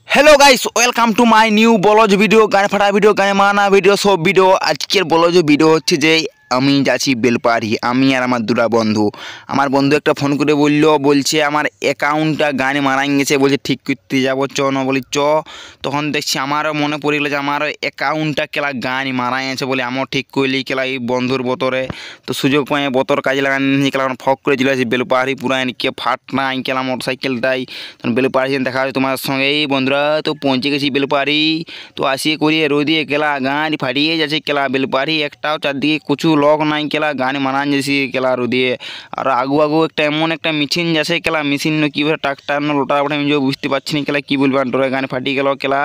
Hello guys welcome to my new blog video गाने फाटा video गाने माना वीडियो सब वीडियो आजकल ब्लॉग वीडियो হচ্ছে যে আমি যাচ্ছি বেলপাহাড়ি আমি আর আমার দুটা বন্ধু আমার বন্ধু একটা ফোন করে বলছে আমার অ্যাকাউন্টটা গানে মারাই গেছে বলছে ঠিক করতে যাব চ না বলি চ তখন দেখছি আমারও মনে পড়ে গেল যে আমার অ্যাকাউন্টটা কেলা গানে মারাই আছে বলে আমার ঠিক কইলি কেলা এই বন্ধুর বতরে তো সুযোগ পাই বতর কাজে লাগানি কেলা ফক করে চলে আসি বেলপাহাড়ি পুরা কে ফাট নাই কেলা মোটরসাইকেলটাই তখন বেলপাহাড়ি দেখা হয় তোমার সঙ্গে এই বন্ধুরা তো পৌঁছে গেছি বেলপাহাড়ি তো আসিয়ে করিয়ে রোদিয়ে কেলা গান ফাটিয়ে যাচ্ছে কেলা বেলপাহাড়ি একটাও চারদিকে কুচু লোক নাই কেলা গানে মারান যাচ্ছি কেলা রোদিয়ে আর আগু একটা এমন একটা মেশিন যাচ্ছে কেলা মেশিন কীভাবে ট্রাক্টার লোটা ওঠে আমি বুঝতে পারছি না কেলা কী বলবো ডোরে গানে ফাটিয়ে গেল কেলা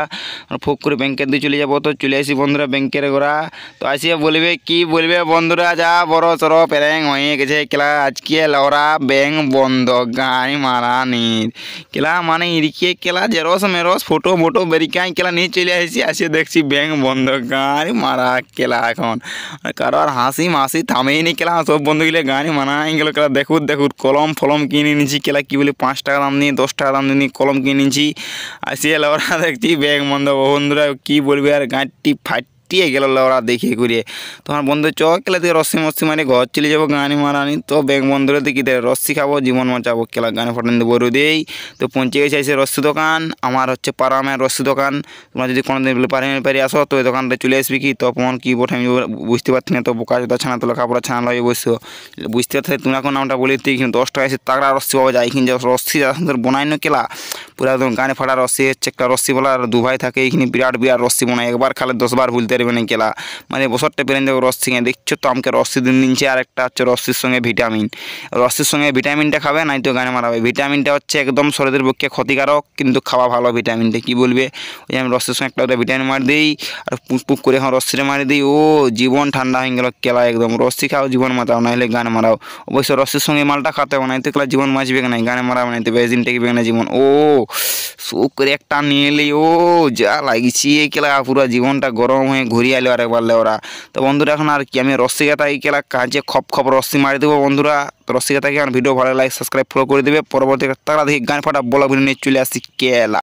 ফোক করে ব্যাংকের দিয়ে চলে যাবো তো চলে আসি বন্ধুরা ব্যাংকের গোড়া তো আসিয়ে বলবে কি বলবে বন্ধুরা যা বড় চড়ো প্যারেং হয়ে গেছে কেলা আজকে লওরা ব্যাংক বন্ধ গানে মারানির কেলা মানে ইরিকে কেলা জেরস মেরস ফটো মোটো বেরিকাই কেলা নিয়ে চলে আসি আসিয়ে দেখছি ব্যাংক বন্ধ গানে মারা কেলা এখন কারো আর হাসি মাসি থামেই নি কেলা সব বন্ধুগুলো গানে মানাই গেল কেলা দেখুত কলম ফলম কিনে নিয়েছি কেলা কী বলে 5 টাকা দাম নিয়ে 10 টাকা দাম নিয়ে কলম কিনে নিয়েছি আসিয়ে ওরা দেখছি ব্যাংক বন্ধ বন্ধুরা কী বলবে আর গাঁটটি ফাটিয়ে গেল ওরা দেখে ঘুরিয়ে তোমার বন্ধু চ কেলা থেকে রস্সি মস্সি মানে ঘর চলে যাবো গানে মারানি তো ব্যাংক বন্ধুরা দেখি রস্সি খাবো জীবন বাঁচাবো কেলা গানে ফাটান দেবো রোদেই তো পৌঁছে গেছে এসে রস্সি দোকান আমার হচ্ছে পারামের রস্সি দোকান তোমরা যদি কোনো দিন পারি আসো তো ওই দোকানটা চলে আসবি কি তখন কী বোট আমি বুঝতে পারছি না তো বোকা জোতা ছানা তোলা কাপড় ছানা লাগে বসছো বুঝতে পারছি তুমি এখন নামটা বলি তুই কিন্তু 10 টাকা এসে তাগড়া রস্সি পাওয়া যায় কিন্তু রস্সি বোনাই না কেলা পুরা একদম গানে ফাটা রস্সি হচ্ছে একটা রস্সি বলা আর দু ভাই থাকে এইখানে বিরাট রস্সি বোনায় একবার খালে 10 বার ভুলতে পারবে না কেলা মানে বছরটা পেরেন দেখো রস্সি দেখছো তো আমাকে রস্সি দিন নিচ্ছে আর একটা হচ্ছে রস্সির সঙ্গে ভিটামিন রস্সির সঙ্গে ভিটামিনটা খাবে নাই তো গানে মারাবে ভিটামিনটা হচ্ছে একদম শরীরের পক্ষে ক্ষতিকারক কিন্তু খাওয়া ভালো ভিটামিনটা কী বলবে ওই আমি রস্সির সঙ্গে একটা ভিটামিন মারি দিই আর পুক করে এখন রস্সিটা মারি দিই ও জীবন ঠান্ডা হয়ে গেল কেলা একদম রস্সি খাও জীবন মাতাও নাহলে গানে মারাও অবশ্য রস্সির সঙ্গে মালটা খাতে হবে না তো কেলা জীবন বাঁচবে না গানে মারাবে না তো বেজিন টেকবে না জীবন ও সুখ করে একটা নিয়ে এলি ও যা লাগিয়েছি কেলা পুরো জীবনটা গরম হয়ে ঘুরিয়ে আলো আরেকবার লেওরা তো বন্ধুরা এখন আর কি আমি রস্সি গাতাই কেলা কাজে খপ রস্সি মারি দেবো বন্ধুরা তো রস্সি গাতাকে আমার ভিডিও ভালো লাগে সাবস্ক্রাইব ফলো করে দেবে পরবর্তী তারা দেখি গান ফাটা বলা ভিডিও নিয়ে চলে আসছি কেলা।